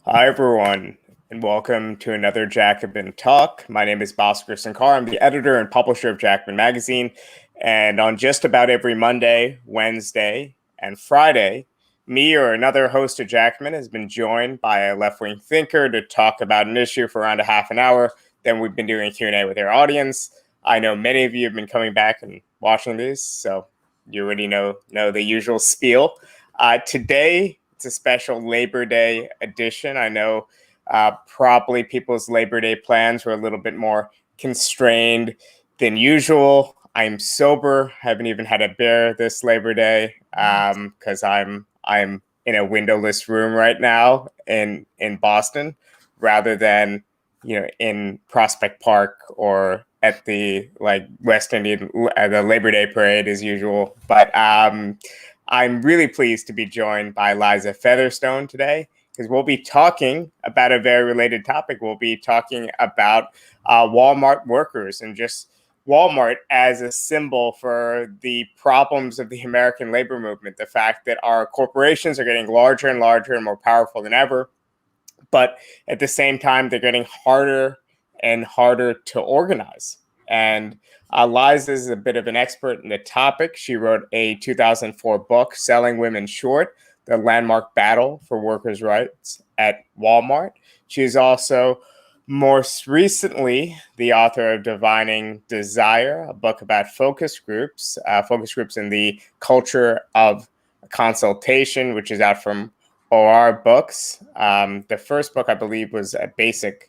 Hi, everyone, and welcome to another Jacobin Talk. My name is Bhaskar Sankar. I'm the editor and publisher of Jacobin Magazine. And on just about every Monday, Wednesday, and Friday, me or another host of Jacobin has been joined by a left-wing thinker to talk about an issue for around a half an hour. Then we've been doing Q&A with our audience. I know many of you have been coming back and watching these, so you already know the usual spiel. Today, it's a special Labor Day edition. I know probably people's Labor Day plans were a little bit more constrained than usual. I'm sober. Haven't even had a beer this Labor Day because I'm in a windowless room right now in Boston, rather than in Prospect Park or at the West Indian the Labor Day parade as usual. But I'm really pleased to be joined by Liza Featherstone today because we'll be talking about a very related topic. We'll be talking about Walmart workers and just Walmart as a symbol for the problems of the American labor movement, the fact that our corporations are getting larger and larger and more powerful than ever, but at the same time, they're getting harder and harder to organize. And Liza is a bit of an expert in the topic. She wrote a 2004 book, Selling Women Short, the landmark battle for workers' rights at Walmart. She's also most recently the author of Divining Desire, a book about focus groups in the culture of consultation, which is out from OR Books. The first book, I believe, was a basic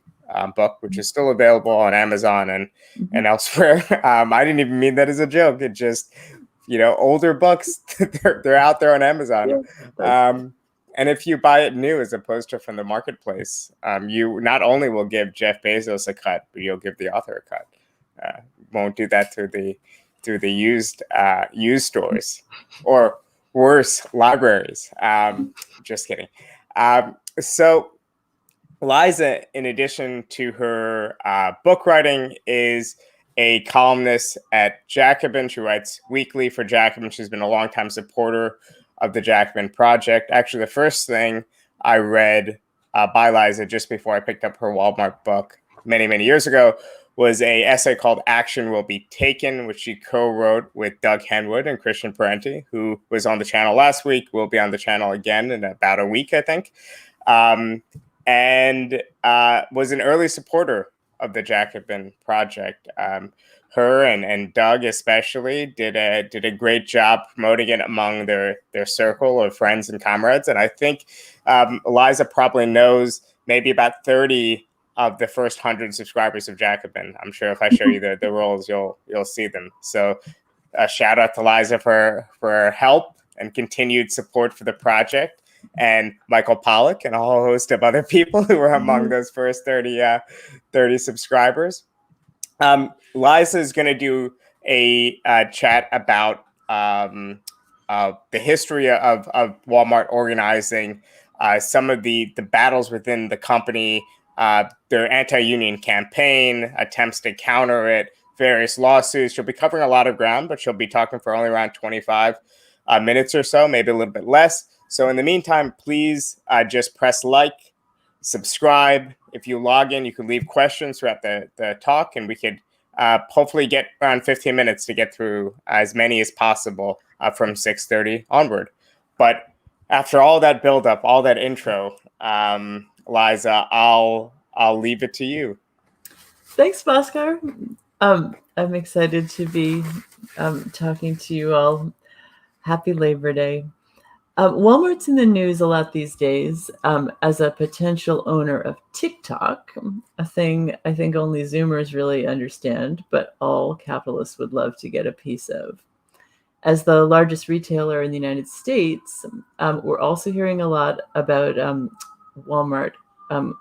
book, which is still available on Amazon and elsewhere. I didn't even mean that as a joke. It just, older books, they're out there on Amazon. And if you buy it new as opposed to from the marketplace, you not only will give Jeff Bezos a cut, but you'll give the author a cut. Won't do that through the used stores, or worse, libraries. Just kidding. So Liza, in addition to her book writing, is a columnist at Jacobin. She writes weekly for Jacobin. She's been a longtime supporter of the Jacobin Project. Actually, the first thing I read by Liza just before I picked up her Walmart book many, many years ago was an essay called Action Will Be Taken, which she co-wrote with Doug Henwood and Christian Parenti, who was on the channel last week, will be on the channel again in about a week, I think, and was an early supporter of the Jacobin Project. Her and Doug especially did a great job promoting it among their circle of friends and comrades. And I think Liza probably knows maybe about 30 of the first 100 subscribers of Jacobin. I'm sure if I show you the roles, you'll see them. So a shout out to Liza for her help and continued support for the project, and Michael Pollack and a whole host of other people who were among those first 30 subscribers. Liza is going to do a chat about the history of Walmart organizing, some of the battles within the company, their anti-union campaign, attempts to counter it, various lawsuits. She'll be covering a lot of ground, but she'll be talking for only around 25 minutes or so, maybe a little bit less. So in the meantime, please just press like, subscribe. If you log in, you can leave questions throughout the talk, and we could hopefully get around 15 minutes to get through as many as possible from 6:30 onward. But after all that buildup, all that intro, Liza, I'll leave it to you. Thanks, Bhaskar. I'm excited to be talking to you all. Happy Labor Day. Walmart's in the news a lot these days as a potential owner of TikTok, a thing I think only Zoomers really understand, but all capitalists would love to get a piece of. As the largest retailer in the United States, we're also hearing a lot about Walmart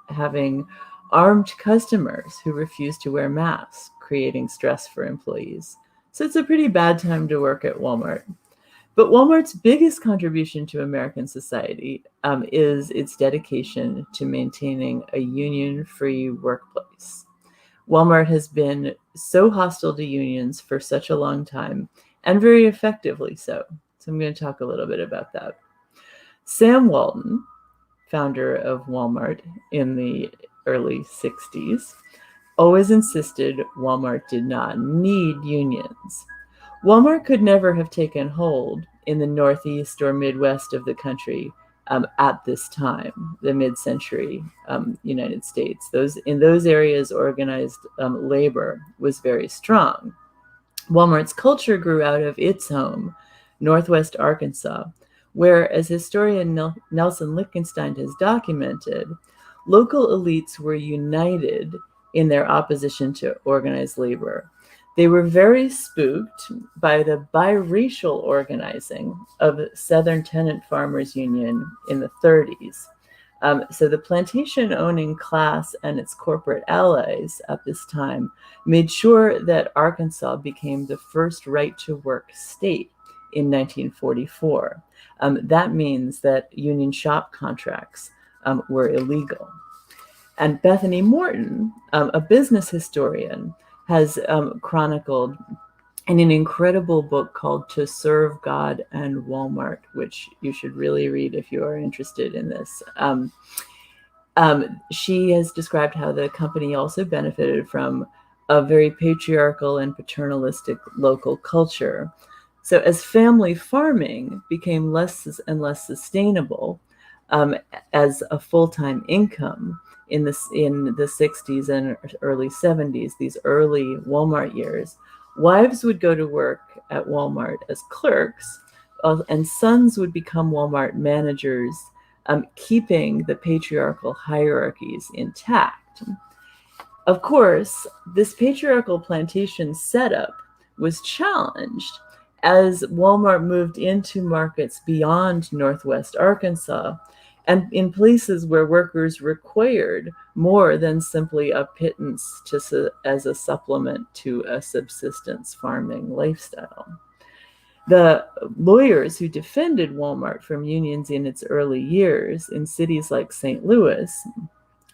having armed customers who refuse to wear masks, creating stress for employees. So it's a pretty bad time to work at Walmart. But Walmart's biggest contribution to American society is its dedication to maintaining a union-free workplace. Walmart has been so hostile to unions for such a long time, and very effectively so. So I'm going to talk a little bit about that. Sam Walton, founder of Walmart in the early 60s, always insisted Walmart did not need unions. Walmart could never have taken hold in the Northeast or Midwest of the country at this time, the mid-century United States. In those areas, organized labor was very strong. Walmart's culture grew out of its home, Northwest Arkansas, where, as historian Nelson Lichtenstein has documented, local elites were united in their opposition to organized labor. They were very spooked by the biracial organizing of Southern Tenant Farmers Union in the 30s. So the plantation-owning class and its corporate allies at this time made sure that Arkansas became the first right-to-work state in 1944. That means that union shop contracts were illegal. And Bethany Morton, a business historian, has chronicled in an incredible book called To Serve God and Walmart, which you should really read if you are interested in this. She has described how the company also benefited from a very patriarchal and paternalistic local culture. So as family farming became less and less sustainable as a full-time income in the 60s and early 70s, these early Walmart years, wives would go to work at Walmart as clerks, and sons would become Walmart managers, keeping the patriarchal hierarchies intact. Of course, this patriarchal plantation setup was challenged as Walmart moved into markets beyond Northwest Arkansas and in places where workers required more than simply a pittance as a supplement to a subsistence farming lifestyle. The lawyers who defended Walmart from unions in its early years in cities like St. Louis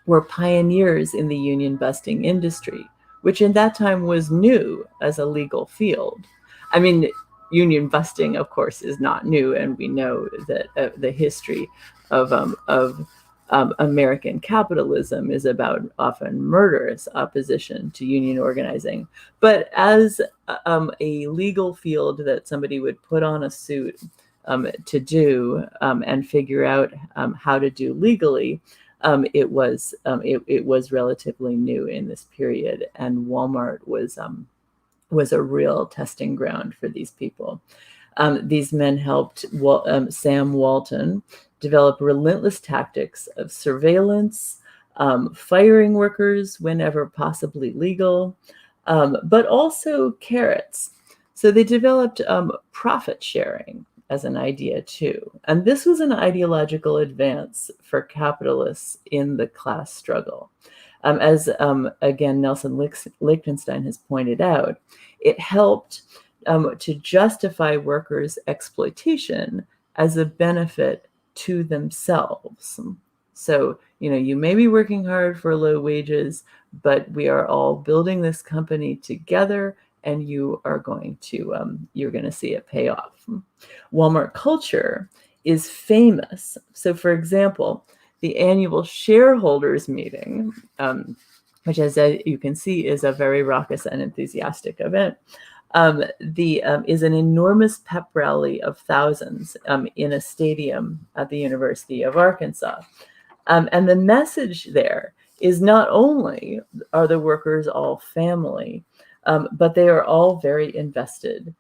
were pioneers in the union-busting industry, which in that time was new as a legal field. I mean, union busting, of course, is not new, and we know that the history of American capitalism is about often murderous opposition to union organizing. But as a legal field that somebody would put on a suit to do and figure out how to do legally, it was relatively new in this period, and Walmart was a real testing ground for these people. These men helped Sam Walton develop relentless tactics of surveillance, firing workers whenever possibly legal, but also carrots. So they developed profit sharing as an idea too. And this was an ideological advance for capitalists in the class struggle. As again, Nelson Lichtenstein has pointed out, it helped to justify workers' exploitation as a benefit to themselves. So, you may be working hard for low wages, but we are all building this company together, and you're going to see it pay off. Walmart culture is famous. So, for example, the annual shareholders meeting, which, as you can see, is a very raucous and enthusiastic event, is an enormous pep rally of thousands in a stadium at the University of Arkansas. And the message there is not only are the workers all family, but they are all very invested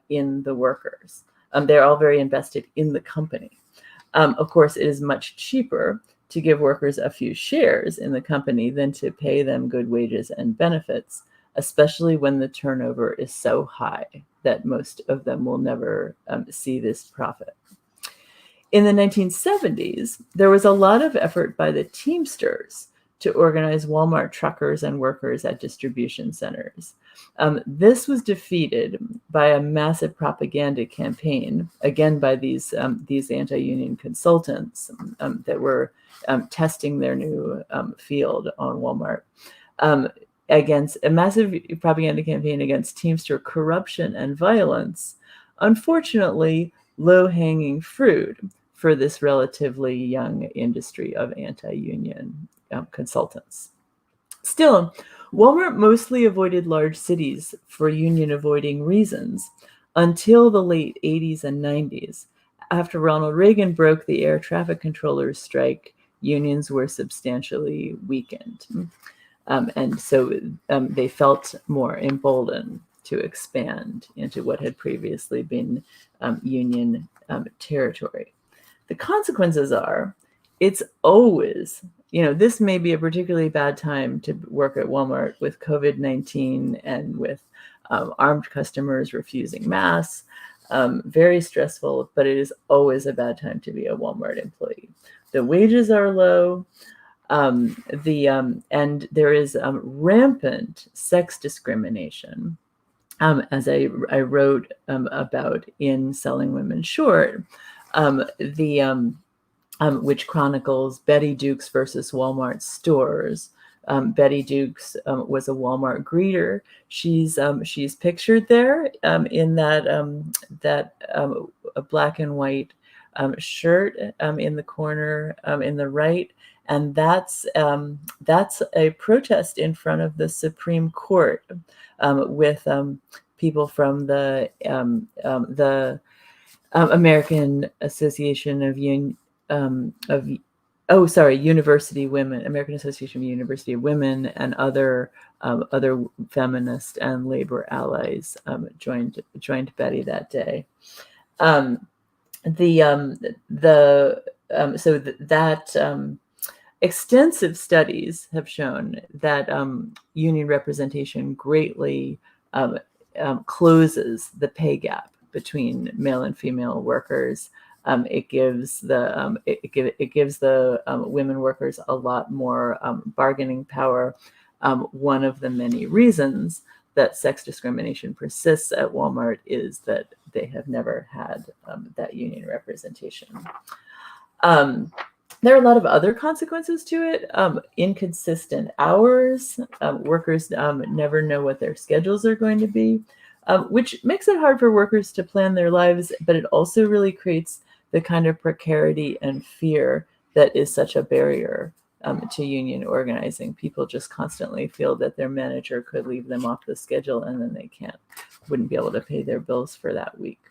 in the workers. They're all very invested in the company. Of course, it is much cheaper to give workers a few shares in the company than to pay them good wages and benefits, especially when the turnover is so high that most of them will never see this profit. In the 1970s, there was a lot of effort by the Teamsters to organize Walmart truckers and workers at distribution centers. This was defeated by a massive propaganda campaign, again by these anti-union consultants that were testing their new field on Walmart, against a massive propaganda campaign against Teamster corruption and violence. Unfortunately, low-hanging fruit for this relatively young industry of anti-union consultants. Still, Walmart mostly avoided large cities for union-avoiding reasons until the late 80s and 90s. After Ronald Reagan broke the air traffic controllers' strike, unions were substantially weakened. And so they felt more emboldened to expand into what had previously been union territory. The consequences are, it's always, this may be a particularly bad time to work at Walmart with COVID-19 and with armed customers refusing masks. Very stressful, but it is always a bad time to be a Walmart employee. The wages are low. And there is rampant sex discrimination, as I wrote about in Selling Women Short, which chronicles Betty Dukes versus Walmart stores. Betty Dukes was a Walmart greeter. She's pictured there in that black and white shirt in the corner in the right. And that's a protest in front of the Supreme Court with people from the American Association of University Women, American Association of University of Women, and other feminist and labor allies joined Betty that day. Extensive studies have shown that union representation greatly closes the pay gap between male and female workers. It gives the women workers a lot more bargaining power. One of the many reasons that sex discrimination persists at Walmart is that they have never had that union representation. There are a lot of other consequences to it. Inconsistent hours. Workers never know what their schedules are going to be, which makes it hard for workers to plan their lives, but it also really creates the kind of precarity and fear that is such a barrier to union organizing. People just constantly feel that their manager could leave them off the schedule and then they wouldn't be able to pay their bills for that week.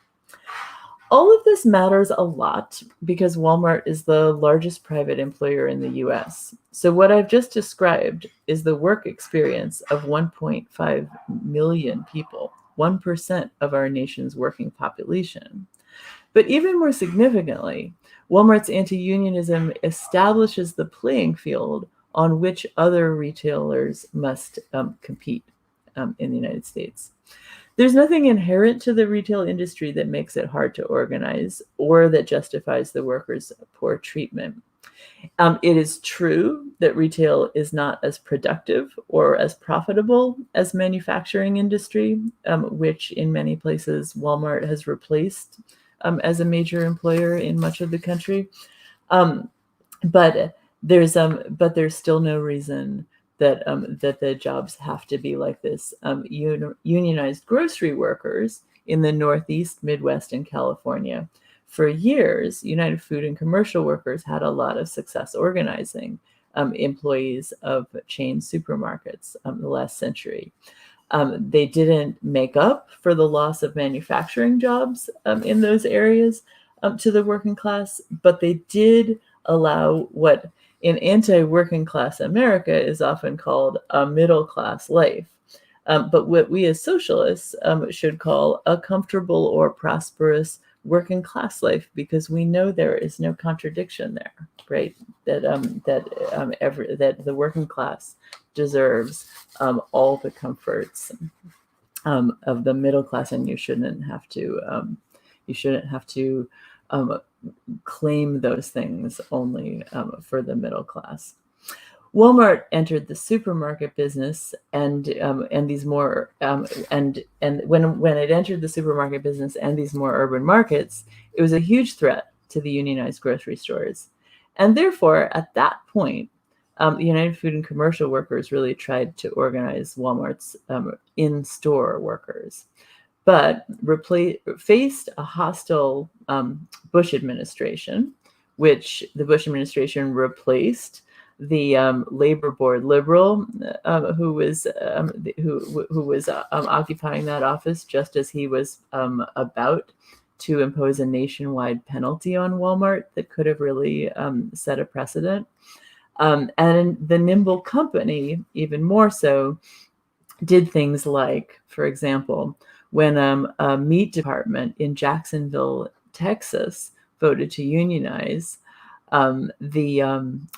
All of this matters a lot because Walmart is the largest private employer in the US. So what I've just described is the work experience of 1.5 million people, 1% of our nation's working population. But even more significantly, Walmart's anti-unionism establishes the playing field on which other retailers must compete in the United States. There's nothing inherent to the retail industry that makes it hard to organize or that justifies the workers' poor treatment. It is true that retail is not as productive or as profitable as manufacturing industry, which in many places Walmart has replaced as a major employer in much of the country. But there's still no reason that the jobs have to be like this. Unionized grocery workers in the Northeast, Midwest, and California. For years, United Food and Commercial Workers had a lot of success organizing employees of chain supermarkets the last century. They didn't make up for the loss of manufacturing jobs in those areas to the working class, but they did allow what in anti-working class America is often called a middle class life, but what we as socialists should call a comfortable or prosperous working class life, because we know there is no contradiction there, right? That the working class deserves all the comforts of the middle class, and you shouldn't have to claim those things only for the middle class. Walmart entered the supermarket business, and these more and when it entered the supermarket business and these more urban markets, it was a huge threat to the unionized grocery stores, and therefore at that point, the United Food and Commercial Workers really tried to organize Walmart's in-store workers, but faced a hostile Bush administration which the Bush administration replaced the labor board liberal who was occupying that office just as he was about to impose a nationwide penalty on Walmart that could have really set a precedent. And the nimble company, even more so, did things like, for example, when a meat department in Jacksonville, Texas, voted to unionize, the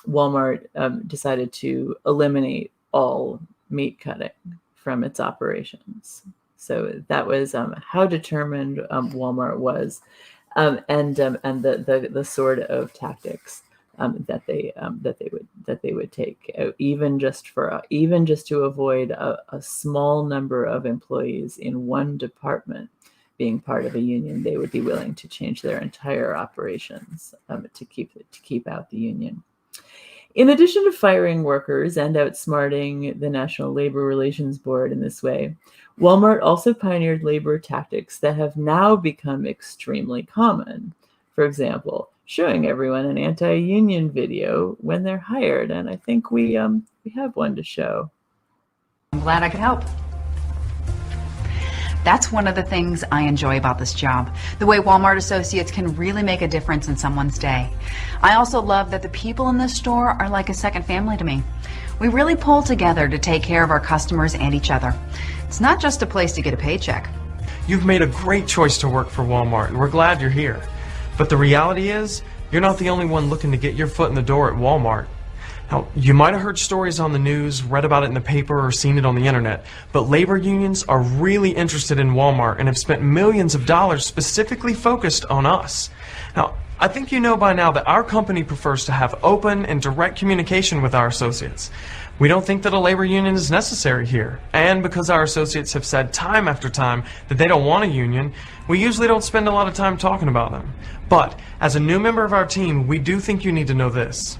Walmart decided to eliminate all meat cutting from its operations. So that was how determined Walmart was, and the sort of tactics that they would take, even just to avoid a small number of employees in one department being part of a union. They would be willing to change their entire operations to keep out the union. In addition to firing workers and outsmarting the National Labor Relations Board in this way, Walmart also pioneered labor tactics that have now become extremely common. For example, showing everyone an anti-union video when they're hired, and I think we have one to show. I'm glad I could help. That's one of the things I enjoy about this job, the way Walmart associates can really make a difference in someone's day. I also love that the people in this store are like a second family to me. We really pull together to take care of our customers and each other. It's not just a place to get a paycheck. You've made a great choice to work for Walmart, and we're glad you're here. But the reality is, you're not the only one looking to get your foot in the door at Walmart. Now, you might have heard stories on the news, read about it in the paper, or seen it on the internet, but labor unions are really interested in Walmart and have spent millions of dollars specifically focused on us. Now, I think you know by now that our company prefers to have open and direct communication with our associates. We don't think that a labor union is necessary here, and because our associates have said time after time that they don't want a union, we usually don't spend a lot of time talking about them. But as a new member of our team, we do think you need to know this.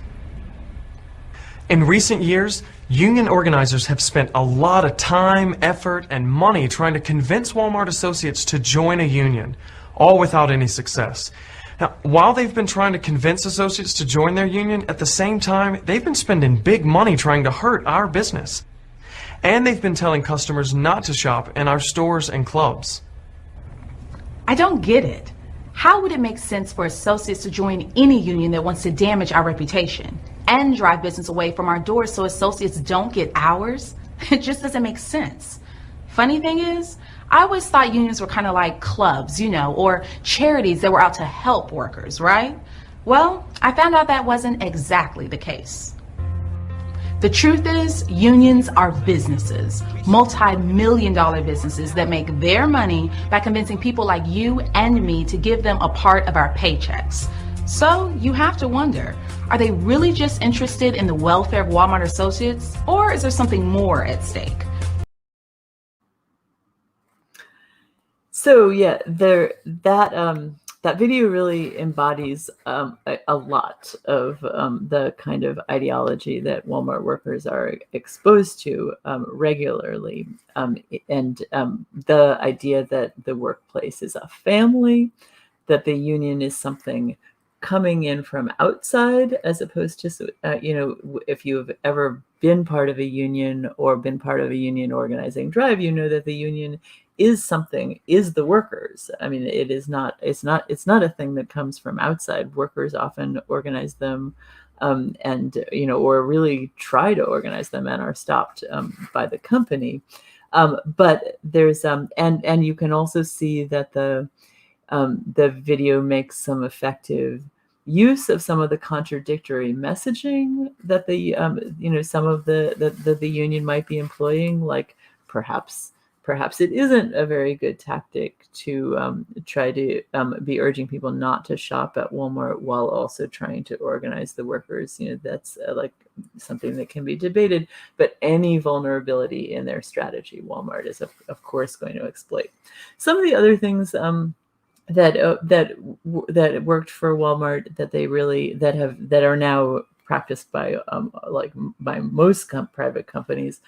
In recent years, union organizers have spent a lot of time, effort, and money trying to convince Walmart associates to join a union, all without any success. Now, while they've been trying to convince associates to join their union, at the same time, they've been spending big money trying to hurt our business. And they've been telling customers not to shop in our stores and clubs. I don't get it. How would it make sense for associates to join any union that wants to damage our reputation and drive business away from our doors so associates don't get hours? It just doesn't make sense. Funny thing is, I always thought unions were kind of like clubs, you know, or charities that were out to help workers, right? Well, I found out that wasn't exactly the case. The truth is, unions are businesses, multi-million-dollar businesses that make their money by convincing people like you and me to give them a part of our paychecks. So you have to wonder, are they really just interested in the welfare of Walmart associates, or is there something more at stake? So yeah, that video really embodies a lot of the kind of ideology that Walmart workers are exposed to regularly, and the idea that the workplace is a family, that the union is something coming in from outside, as opposed to, if you've ever been part of a union or been part of a union organizing drive, you know that the union is the workers. I mean, it's not a thing that comes from outside. Workers often organize them, or really try to organize them and are stopped by the company. But there's and you can also see that the video makes some effective use of some of the contradictory messaging that some of the union might be employing, like perhaps it isn't a very good tactic to try to be urging people not to shop at Walmart while also trying to organize the workers. That's like something that can be debated, but any vulnerability in their strategy, Walmart is of course going to exploit. Some of the other things that worked for Walmart that are now practiced by most private companies,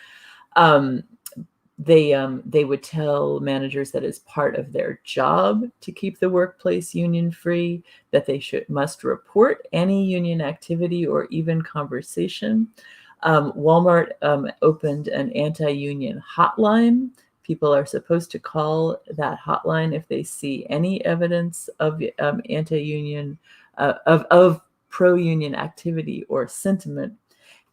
They would tell managers that it's part of their job to keep the workplace union free, that they must report any union activity or even conversation. Walmart opened an anti-union hotline. People are supposed to call that hotline if they see any evidence of anti-union, of pro-union activity or sentiment.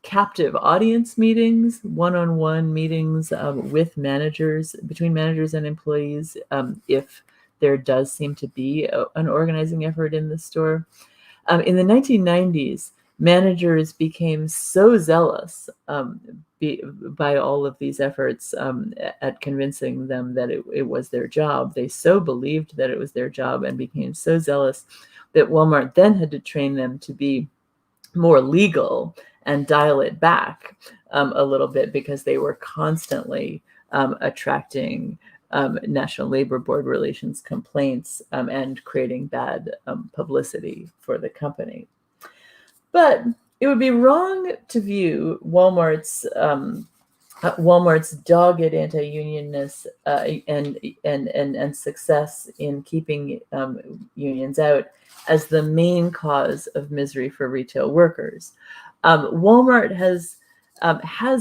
Captive audience meetings, one-on-one meetings with managers, between managers and employees, if there does seem to be an organizing effort in the store. In the 1990s, managers became so zealous by all of these efforts at convincing them that it was their job. They so believed that it was their job and became so zealous that Walmart then had to train them to be more legal and dial it back a little bit, because they were constantly attracting National Labor Board relations complaints and creating bad publicity for the company. But it would be wrong to view Walmart's dogged anti-unionness and success in keeping unions out as the main cause of misery for retail workers. Walmart has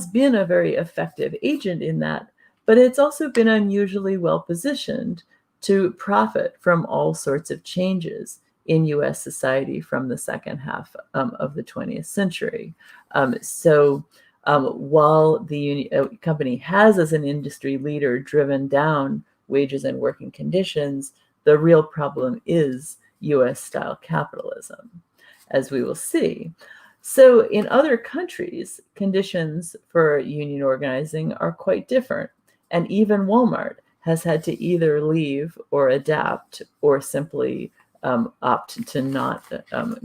been a very effective agent in that, but it's also been unusually well positioned to profit from all sorts of changes in U.S. society from the second half of the 20th century. While the company has, as an industry leader, driven down wages and working conditions, the real problem is U.S.-style capitalism, as we will see. So in other countries, conditions for union organizing are quite different. And even Walmart has had to either leave or adapt or simply opt to not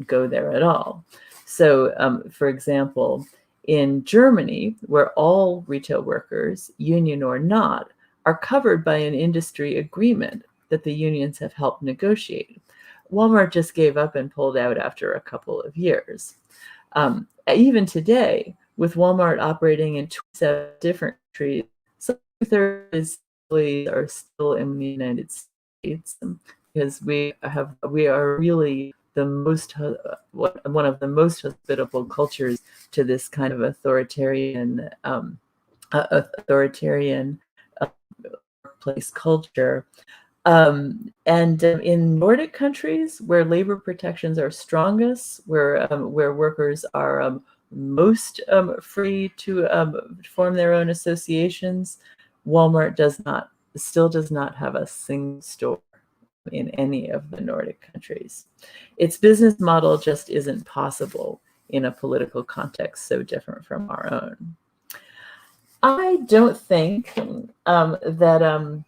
go there at all. So, for example, in Germany, where all retail workers, union or not, are covered by an industry agreement that the unions have helped negotiate, Walmart just gave up and pulled out after a couple of years. Even today, with Walmart operating in 27 different countries, some two-thirds are still in the United States, because we are really the most one of the most hospitable cultures to this kind of authoritarian workplace culture. In Nordic countries, where labor protections are strongest, where workers are most free to form their own associations, Walmart still does not have a single store in any of the Nordic countries. Its business model just isn't possible in a political context so different from our own. I don't think that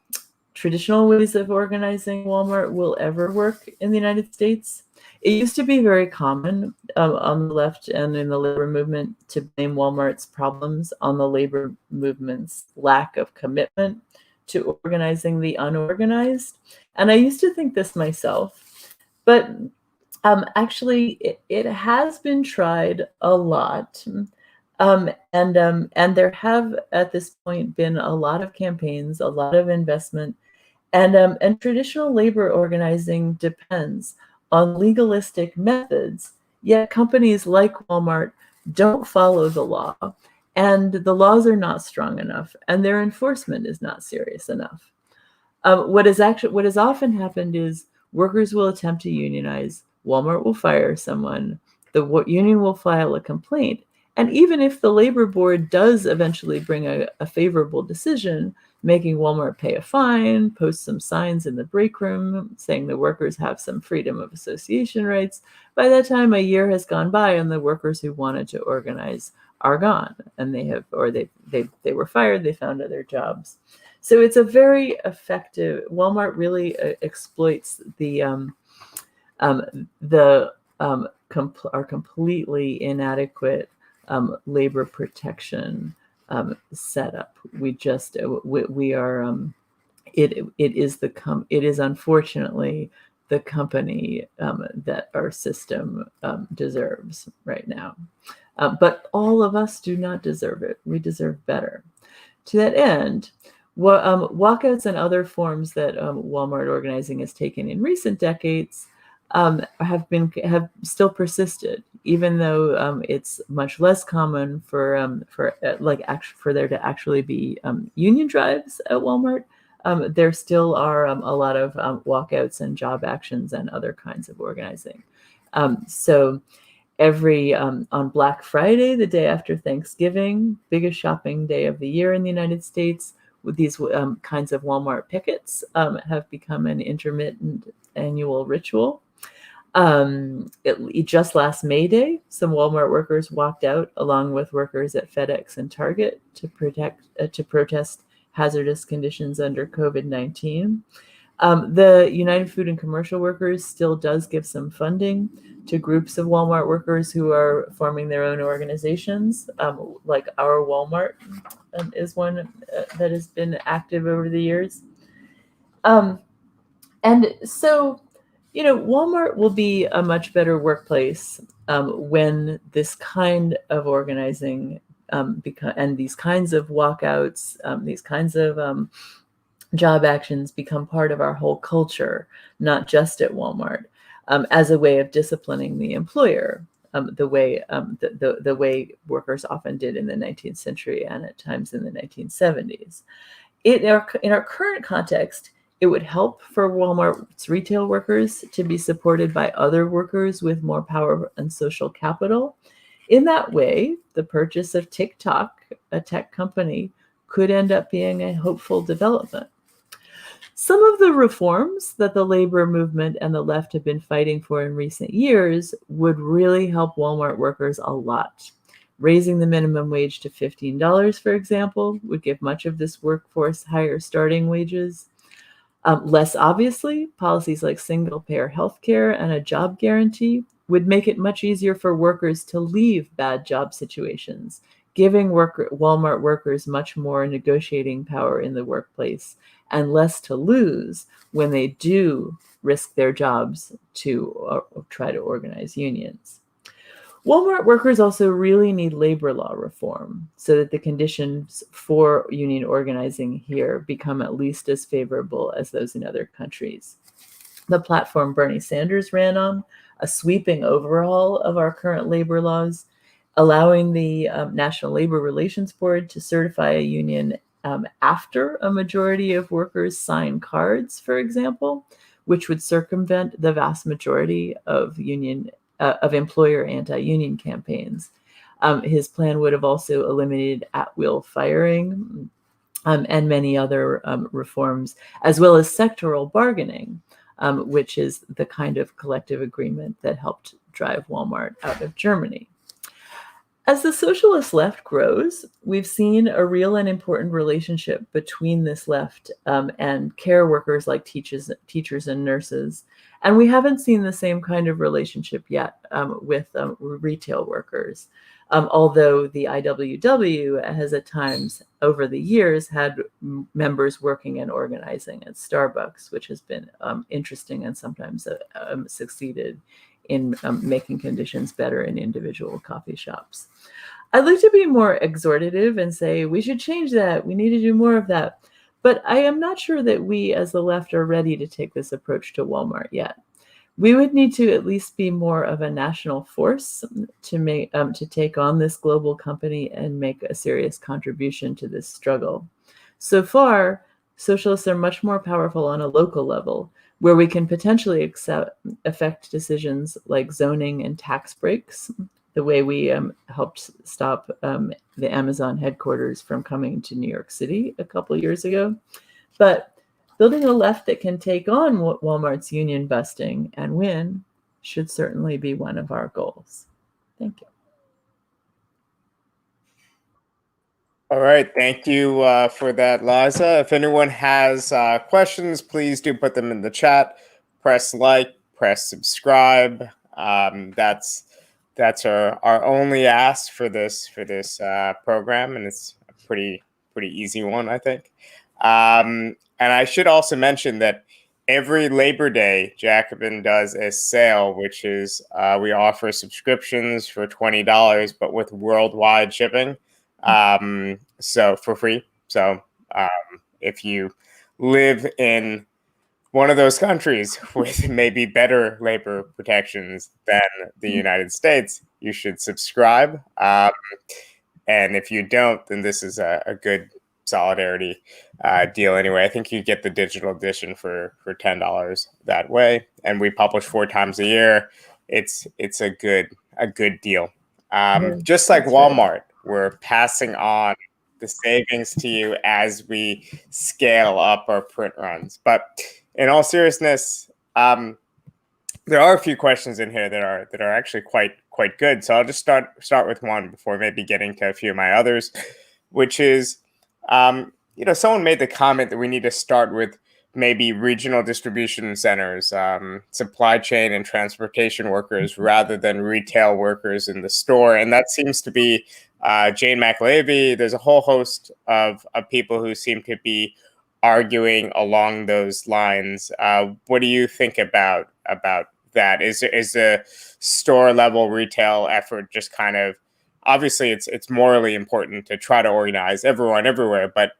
traditional ways of organizing Walmart will ever work in the United States. It used to be very common on the left and in the labor movement to blame Walmart's problems on the labor movement's lack of commitment to organizing the unorganized. And I used to think this myself, but actually it has been tried a lot. And there have at this point been a lot of campaigns, a lot of investment, and traditional labor organizing depends on legalistic methods, yet companies like Walmart don't follow the law, and the laws are not strong enough, and their enforcement is not serious enough. What has often happened is workers will attempt to unionize, Walmart will fire someone, the union will file a complaint, and even if the labor board does eventually bring a favorable decision, making Walmart pay a fine, post some signs in the break room saying the workers have some freedom of association rights, by that time a year has gone by and the workers who wanted to organize are gone, and they were fired, they found other jobs. So it's a very effective, Walmart really exploits our completely inadequate labor protection setup. It is unfortunately the company that our system deserves right now. But all of us do not deserve it. We deserve better. To that end, Walkouts and other forms that Walmart organizing has taken in recent decades have still persisted, even though it's much less common for there to actually be union drives at Walmart. There still are a lot of walkouts and job actions and other kinds of organizing. So every on Black Friday, the day after Thanksgiving, biggest shopping day of the year in the United States, with these kinds of Walmart pickets have become an intermittent annual ritual. Just last May Day, some Walmart workers walked out along with workers at FedEx and Target to protest hazardous conditions under COVID-19. The United Food and Commercial Workers still does give some funding to groups of Walmart workers who are forming their own organizations, like Our Walmart is one that has been active over the years. And so, Walmart will be a much better workplace when this kind of organizing and these kinds of walkouts, these kinds of job actions become part of our whole culture, not just at Walmart, as a way of disciplining the employer, the way workers often did in the 19th century and at times in the 1970s. In our current context, it would help for Walmart's retail workers to be supported by other workers with more power and social capital. In that way, the purchase of TikTok, a tech company, could end up being a hopeful development. Some of the reforms that the labor movement and the left have been fighting for in recent years would really help Walmart workers a lot. Raising the minimum wage to $15, for example, would give much of this workforce higher starting wages. Less obviously, policies like single-payer healthcare and a job guarantee would make it much easier for workers to leave bad job situations, giving Walmart workers much more negotiating power in the workplace and less to lose when they do risk their jobs to try to organize unions. Walmart workers also really need labor law reform so that the conditions for union organizing here become at least as favorable as those in other countries. The platform Bernie Sanders ran on, a sweeping overhaul of our current labor laws, allowing the National Labor Relations Board to certify a union after a majority of workers sign cards, for example, which would circumvent the vast majority of employer anti-union campaigns. His plan would have also eliminated at-will firing and many other reforms, as well as sectoral bargaining, which is the kind of collective agreement that helped drive Walmart out of Germany. As the socialist left grows, we've seen a real and important relationship between this left and care workers like teachers and nurses. And we haven't seen the same kind of relationship yet with retail workers, although the IWW has at times over the years had members working and organizing at Starbucks, which has been interesting and sometimes succeeded in making conditions better in individual coffee shops. I'd like to be more exhortative and say we should change that. We need to do more of that. But I am not sure that we as the left are ready to take this approach to Walmart yet. We would need to at least be more of a national force to take on this global company and make a serious contribution to this struggle. So far, socialists are much more powerful on a local level, where we can potentially affect decisions like zoning and tax breaks, the way we helped stop the Amazon headquarters from coming to New York City a couple years ago. But building a left that can take on Walmart's union busting and win should certainly be one of our goals. Thank you. All right. Thank you for that, Liza. If anyone has questions, please do put them in the chat. Press like, press subscribe. That's our only ask for this program, and it's a pretty easy one, I think. And I should also mention that every Labor Day, Jacobin does a sale, which is we offer subscriptions for $20, but with worldwide shipping. So for free. So if you live in one of those countries with maybe better labor protections than the United States, you should subscribe. And if you don't, then this is a good solidarity deal anyway. I think you get the digital edition for $10 that way, and we publish 4 times a year. It's a good deal. Just like Walmart, we're passing on the savings to you as we scale up our print runs. But in all seriousness, there are a few questions in here that are actually quite good. So I'll just start with one before maybe getting to a few of my others, which is, someone made the comment that we need to start with maybe regional distribution centers, supply chain and transportation workers rather than retail workers in the store. And that seems to be Jane McLavy. There's a whole host of people who seem to be arguing along those lines. What do you think about that? Is a store level retail effort just kind of, obviously it's morally important to try to organize everyone everywhere, but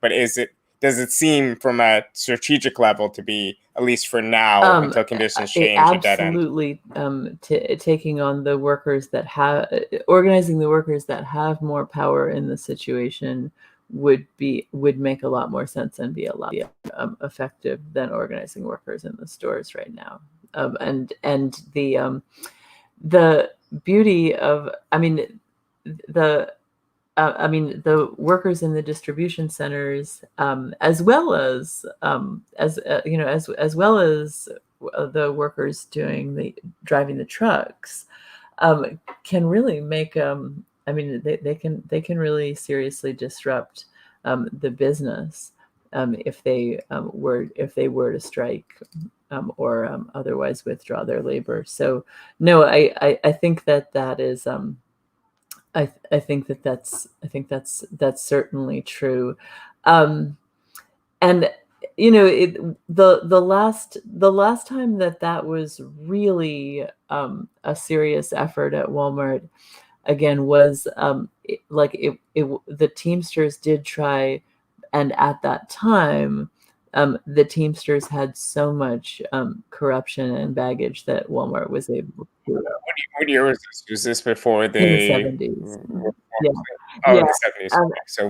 does it seem from a strategic level to be, at least for now, until conditions change, a dead end? Absolutely. Taking on the workers that have, organizing the workers that have more power in the situation would make a lot more sense and be a lot effective than organizing workers in the stores right now. And the beauty of, the workers in the distribution centers, as well as the workers driving the trucks, can really make they can really seriously disrupt the business if they were to strike or otherwise withdraw their labor. So no, I think that is. I think that's certainly true, and the last time that was really a serious effort at Walmart again was the Teamsters did try, and at that time the Teamsters had so much corruption and baggage that Walmart was able to. What year was this? Was this before the 70s? Yeah. Oh, the 70s. So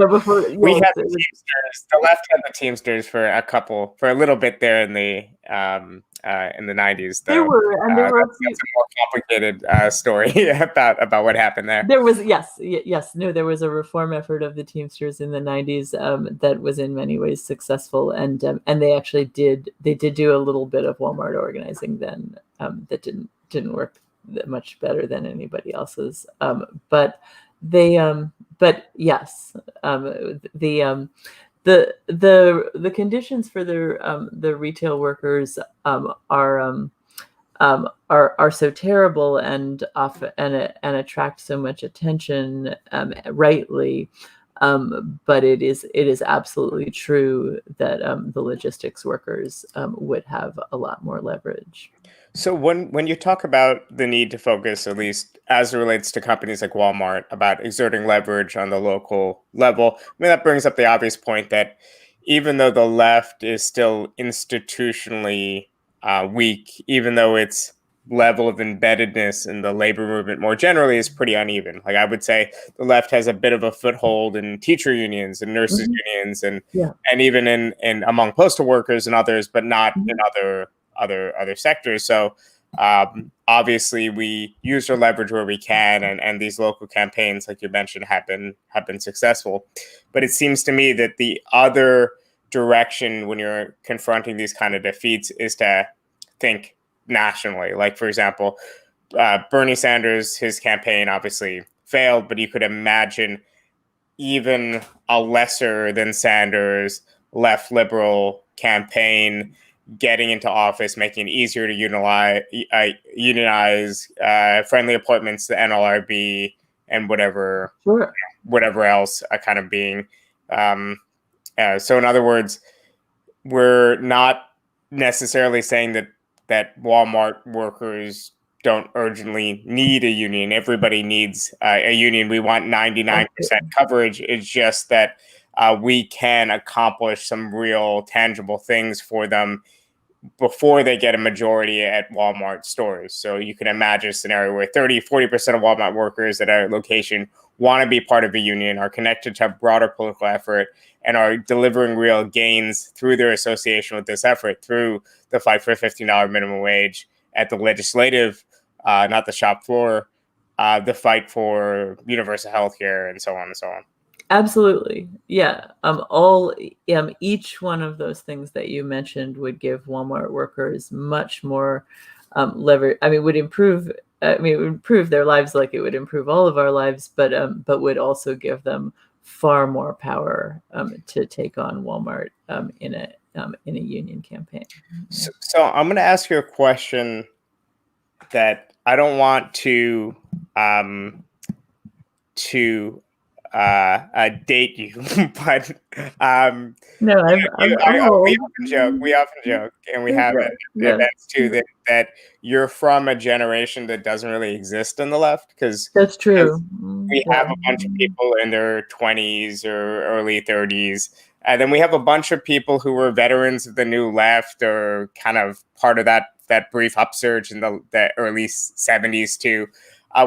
before we had the Teamsters. The left had the Teamsters for a little bit there in the 90s. There were a more complicated story about what happened there. There was there was a reform effort of the Teamsters in the 90s that was in many ways successful, and they actually did do a little bit of Walmart organizing then that didn't work that much better than anybody else's, but yes, the conditions for the retail workers are so terrible and attract so much attention, rightly. But it is absolutely true that the logistics workers would have a lot more leverage. So when you talk about the need to focus, at least as it relates to companies like Walmart, about exerting leverage on the local level, that brings up the obvious point that even though the left is still institutionally weak, even though its level of embeddedness in the labor movement more generally is pretty uneven. Like I would say the left has a bit of a foothold in teacher unions and nurses unions and even in among postal workers and others, but not in other sectors. So obviously we use our leverage where we can, and these local campaigns, like you mentioned, have been successful. But it seems to me that the other direction when you're confronting these kind of defeats is to think nationally. Like, for example, Bernie Sanders, his campaign obviously failed, but you could imagine even a lesser than Sanders left liberal campaign getting into office, making it easier to unionize, friendly appointments to the NLRB, and whatever else kind of being. So in other words, we're not necessarily saying that Walmart workers don't urgently need a union. Everybody needs a union. We want 99% coverage. It's just that we can accomplish some real tangible things for them before they get a majority at Walmart stores. So you can imagine a scenario where 30-40% of Walmart workers at a location want to be part of a union, are connected to a broader political effort, and are delivering real gains through their association with this effort, through the fight for $15 minimum wage at the legislative, not the shop floor, the fight for universal health care, and so on and so on. Absolutely. Yeah. Each one of those things that you mentioned would give Walmart workers much more leverage. I mean, it would improve their lives like it would improve all of our lives, but would also give them far more power to take on Walmart in a union campaign. So I'm going to ask you a question that I don't want to date you, but no, I'm old. we often joke, and we have events too that you're from a generation that doesn't really exist in the left, because that's true. We have a bunch of people in their 20s or early 30s, and then we have a bunch of people who were veterans of the New Left, or kind of part of that brief upsurge in the early 70s too.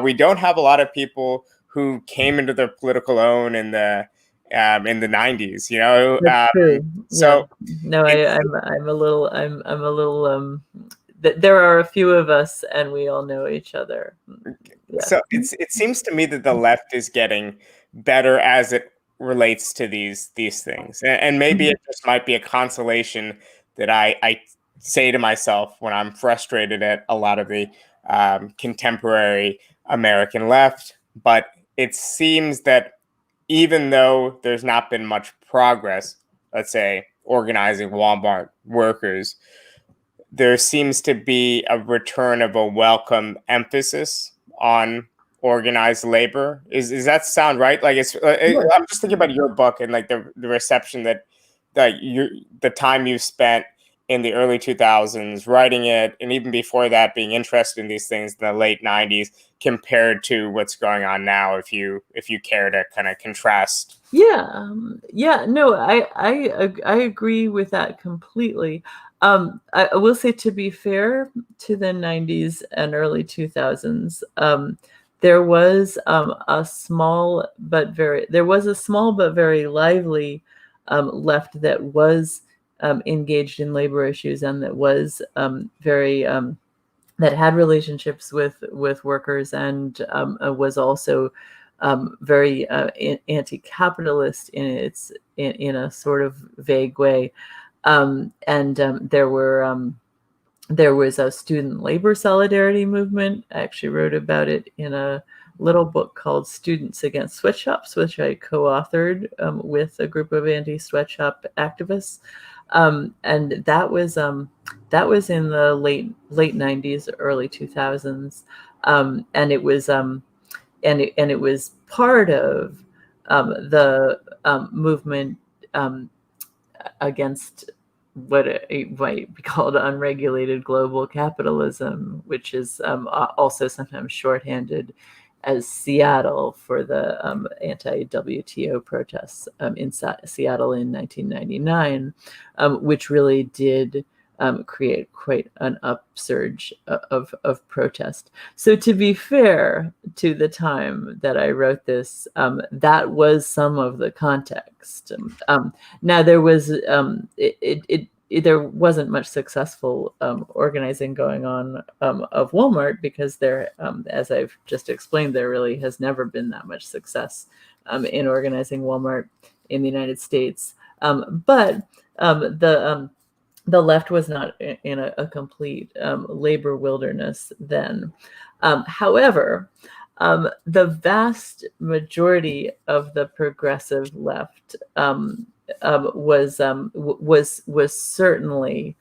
We don't have a lot of people who came into their political own in the 90s, you know. That's true. So no, I'm a little there are a few of us, and we all know each other. Yeah. So it seems to me that the left is getting better as it relates to these things, and maybe it just might be a consolation that I say to myself when I'm frustrated at a lot of the contemporary American left. But it seems that even though there's not been much progress, let's say, organizing Walmart workers, there seems to be a return of a welcome emphasis on organized labor. Is that sound right? Like, I'm just thinking about your book and like the reception that the time you spent in the early 2000s writing it, and even before that being interested in these things in the late 90s, compared to what's going on now, if you care to kind of contrast. No, I agree with that completely. I will say, to be fair to the 90s and early 2000s, there was a small but very lively left that was engaged in labor issues, and that was that had relationships with workers, and was also very anti-capitalist in a sort of vague way. There was a student labor solidarity movement. I actually wrote about it in a little book called Students Against Sweatshops, which I co-authored with a group of anti-sweatshop activists. And that was in the late 90s, early 2000s. And it was part of the movement against what might be called unregulated global capitalism, which is also sometimes shorthanded as Seattle for the anti-WTO protests in Seattle in 1999, which really did create quite an upsurge of protest. So, to be fair to the time that I wrote this, that was some of the context. Now, there was there wasn't much successful organizing going on of Walmart, because there, as I've just explained, there really has never been that much success in organizing Walmart in the United States. But the left was not in a complete labor wilderness then. However, the vast majority of the progressive left was certainly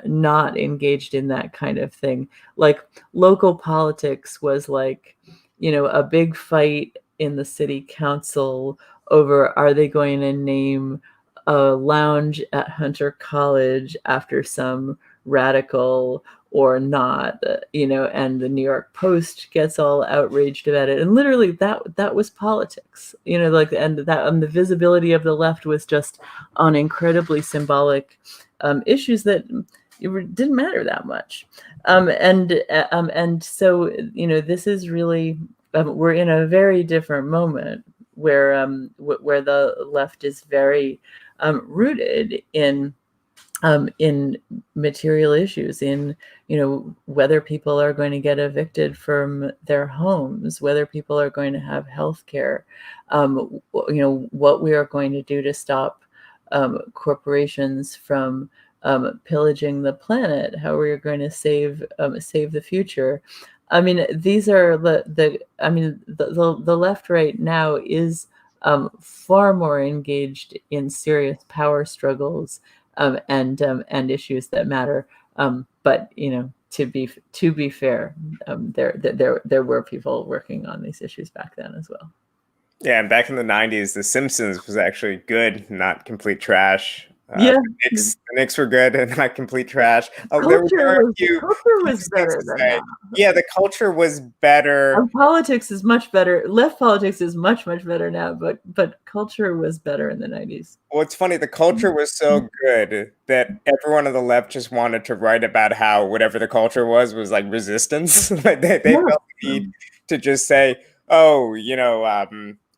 not engaged in that kind of thing. Like, local politics was like, a big fight in the city council over, are they going to name a lounge at Hunter College after some radical, or not, and the New York Post gets all outraged about it. And literally that was politics, and the visibility of the left was just on incredibly symbolic issues that didn't matter that much. And so, this is really, we're in a very different moment where the left is very rooted in material issues, in whether people are going to get evicted from their homes, whether people are going to have health care, what we are going to do to stop corporations from pillaging the planet, how we are going to save the future. I mean, these are the left right now is far more engaged in serious power struggles and issues that matter. But to be fair, there were people working on these issues back then as well. Yeah, and back in the 90s, The Simpsons was actually good, not complete trash. Yeah, the Knicks were good and not complete trash. Culture was better than that. Yeah, the culture was better. And politics is much better. Left politics is much better now, but culture was better in the 90s. Well, it's funny. The culture was so good that everyone on the left just wanted to write about how whatever the culture was like resistance. They felt the need to just say, oh,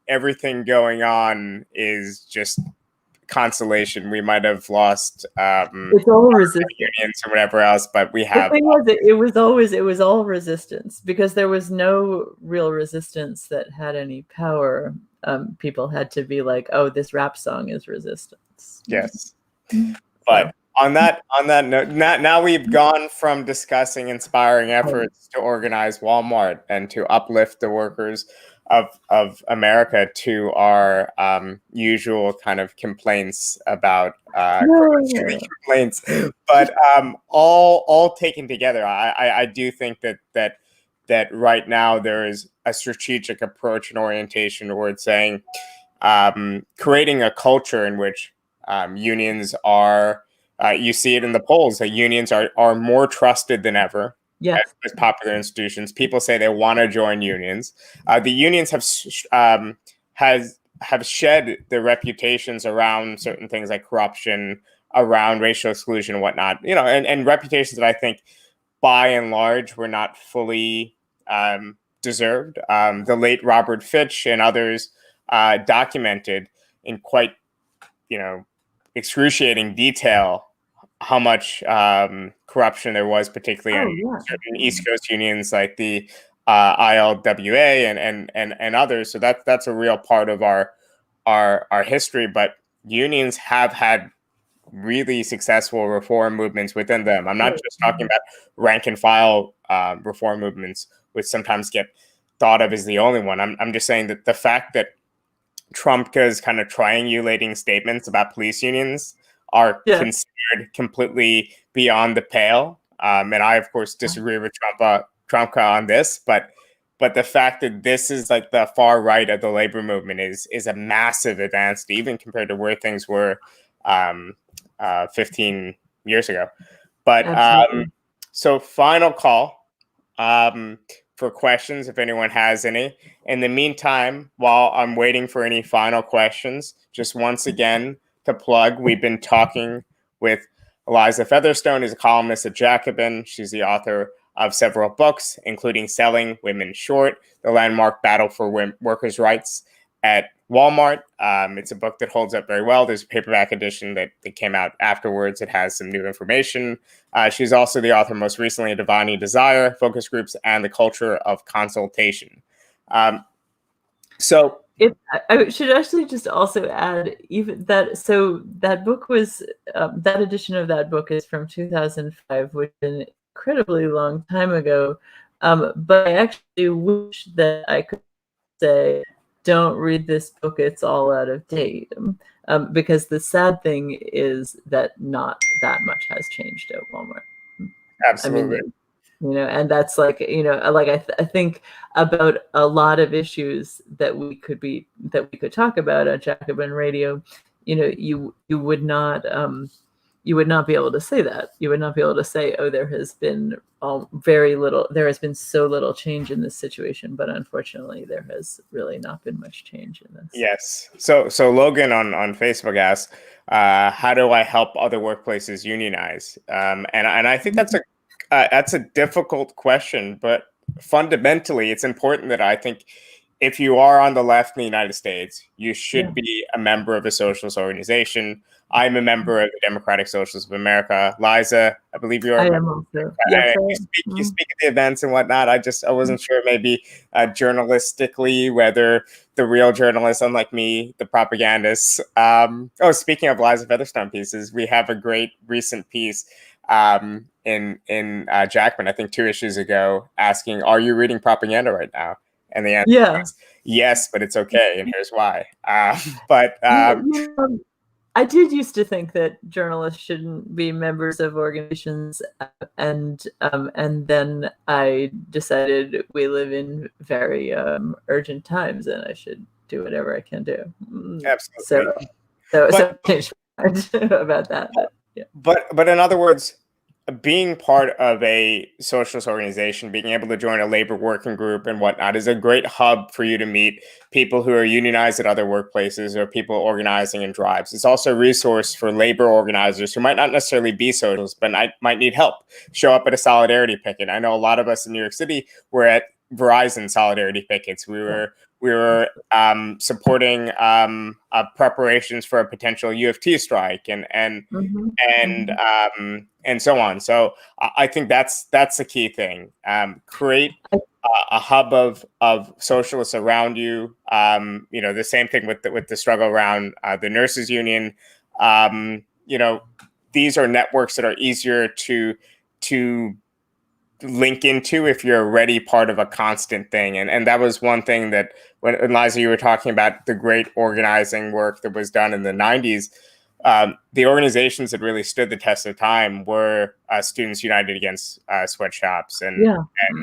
everything going on is just consolation. We might have lost it's all resistance unions or whatever else, but we have. The thing was, it was all resistance, because there was no real resistance that had any power. People had to be like, oh, this rap song is resistance. Yes. But on that note, now we've gone from discussing inspiring efforts to organize Wal-Mart and to uplift the workers of America to our usual kind of complaints about complaints. But all taken together, I do think that right now there is a strategic approach and orientation towards saying creating a culture in which unions are. You see it in the polls that unions are more trusted than ever. Yes. As popular institutions. People say they want to join unions. The unions have shed their reputations around certain things like corruption, around racial exclusion and whatnot. And reputations that I think, by and large, were not fully deserved. The late Robert Fitch and others documented in quite, excruciating detail how much corruption there was, particularly in certain East Coast unions like the ILWA and others. So that's a real part of our history. But unions have had really successful reform movements within them. I'm not just talking about rank and file reform movements, which sometimes get thought of as the only one. I'm just saying that the fact that Trumka's kind of triangulating statements about police unions are considered completely beyond the pale. And I, of course, disagree with Trumka on this, but the fact that this is like the far right of the labor movement is a massive advance, even compared to where things were 15 years ago. But so final call for questions, if anyone has any. In the meantime, while I'm waiting for any final questions, just once again, to plug, we've been talking with Liza Featherstone, who's a columnist at Jacobin. She's the author of several books, including Selling Women Short, the landmark battle for workers' rights at Wal-Mart. It's a book that holds up very well. There's a paperback edition that came out afterwards. It has some new information. She's also the author, most recently, of Divining Desire, Focus Groups, and the Culture of Consultation. I should actually just also add even that. So that book was that edition of that book is from 2005, which is an incredibly long time ago. But I actually wish that I could say, don't read this book, it's all out of date. Because the sad thing is that not that much has changed at Walmart. Absolutely. I mean, and that's like, I think about a lot of issues that we could talk about on Jacobin Radio. You would not you would not be able to say that. You would not be able to say, oh, there has been very little, there has been so little change in this situation, but unfortunately there has really not been much change in this. Yes. So Logan on Facebook asked, how do I help other workplaces unionize? And I think that's a difficult question, but fundamentally it's important that I think if you are on the left in the United States, you should be a member of a socialist organization. I'm a member of the Democratic Socialists of America. Liza, I believe you're a member. Also. Yes, you speak at the events and whatnot. I wasn't sure maybe journalistically whether the real journalists, unlike me, the propagandists. Speaking of Liza Featherstone pieces, we have a great recent piece in Jacobin, I think 2 issues ago, asking, "Are you reading propaganda right now?" And the answer is yes, but it's okay, and here's why. I did used to think that journalists shouldn't be members of organizations, and then I decided we live in very urgent times, and I should do whatever I can do. Absolutely. So I changed my mind about that. But in other words, being part of a socialist organization, being able to join a labor working group and whatnot is a great hub for you to meet people who are unionized at other workplaces or people organizing in drives. It's also a resource for labor organizers who might not necessarily be socialists, but might need help. Show up at a solidarity picket. I know a lot of us in New York City were at Verizon solidarity pickets. We were supporting preparations for a potential UFT strike and so on. So I think that's the key thing. Create a hub of socialists around you. The same thing with the struggle around the nurses union. These are networks that are easier to link into if you're already part of a constant thing. And that was one thing that when Liza, you were talking about the great organizing work that was done in the 90s, the organizations that really stood the test of time were Students United Against Sweatshops and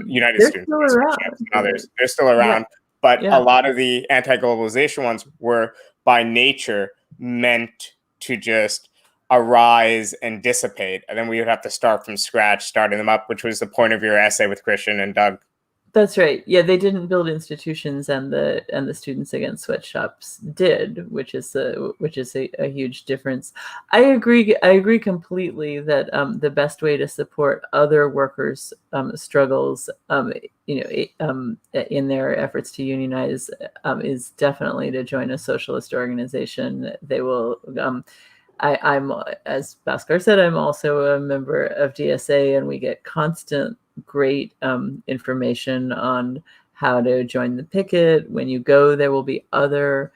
United Students Against Sweatshops and others. They're still around, but a lot of the anti-globalization ones were by nature meant to just arise and dissipate, and then we would have to start from scratch, starting them up, which was the point of your essay with Christian and Doug. That's right. Yeah, they didn't build institutions, and the Students Against Sweatshops did, which is a huge difference. I agree completely that the best way to support other workers' struggles, in their efforts to unionize, is definitely to join a socialist organization. They will. I'm, as Bhaskar said, I'm also a member of DSA, and we get constant great information on how to join the picket. When you go, there will be other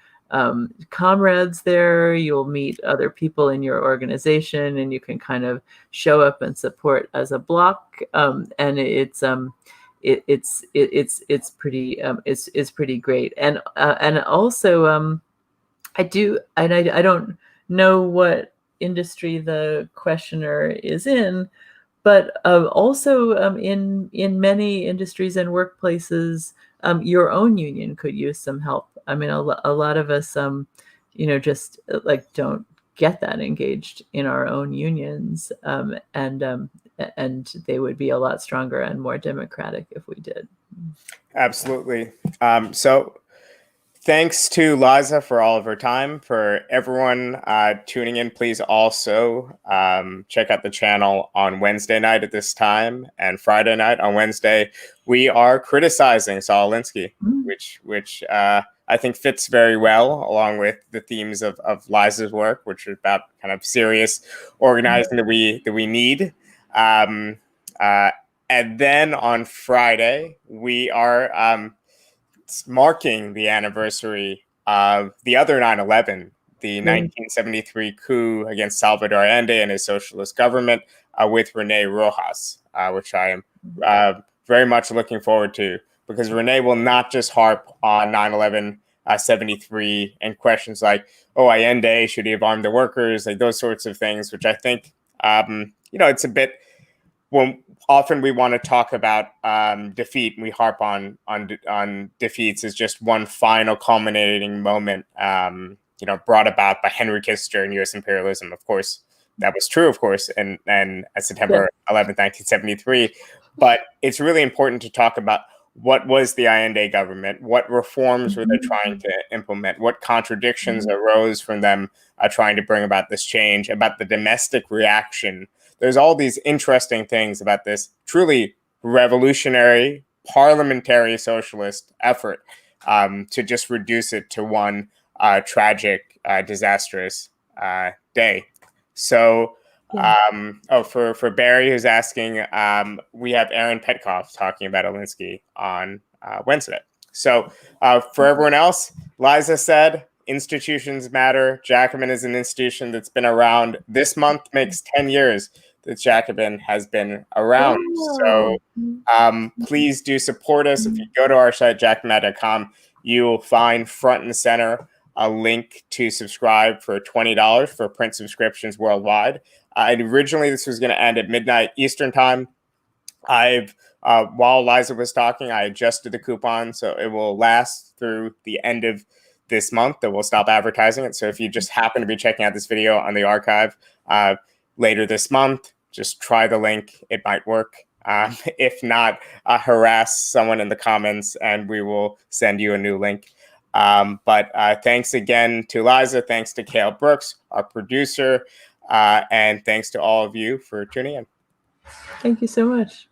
comrades there. You'll meet other people in your organization, and you can kind of show up and support as a block. And it's pretty great. And also I don't know what industry the questioner is in, but also in many industries and workplaces, your own union could use some help. I mean, a lot of us, just like don't get that engaged in our own unions, and they would be a lot stronger and more democratic if we did. Absolutely. So thanks to Liza for all of her time. For everyone tuning in, please also check out the channel on Wednesday night at this time, and Friday night. On Wednesday, we are criticizing Saul Alinsky, which I think fits very well along with the themes of Liza's work, which is about kind of serious organizing that we need. And then on Friday, we are marking the anniversary of the other 9/11, the 1973 coup against Salvador Allende and his socialist government, with Renee Rojas, which I am very much looking forward to, because Renee will not just harp on 9/11, 73 and questions like, Allende, should he have armed the workers, like those sorts of things, which I think, it's a bit, when often we want to talk about defeat, and we harp on defeats as just one final culminating moment, brought about by Henry Kissinger and U.S. imperialism. Of course, that was true, of course, and September 11th, 1973. But it's really important to talk about what was the Allende government, what reforms were they trying to implement, what contradictions arose from them trying to bring about this change, about the domestic reaction. There's all these interesting things about this truly revolutionary parliamentary socialist effort to just reduce it to one tragic, disastrous day. So, for Barry, who's asking, we have Aaron Petkoff talking about Alinsky on Wednesday. So, for everyone else, Liza said, institutions matter. Jacobin is an institution that's been around. This month makes 10 years that Jacobin has been around. So, please do support us. If you go to our site, jacobin.com, you will find front and center a link to subscribe for $20 for print subscriptions worldwide. And originally, this was going to end at midnight Eastern time. While Liza was talking, I adjusted the coupon, so it will last through the end of this month. That we'll stop advertising it. So if you just happen to be checking out this video on the archive later this month, just try the link. It might work. If not, harass someone in the comments, and we will send you a new link. But thanks again to Liza. Thanks to Cale Brooks, our producer. And thanks to all of you for tuning in. Thank you so much.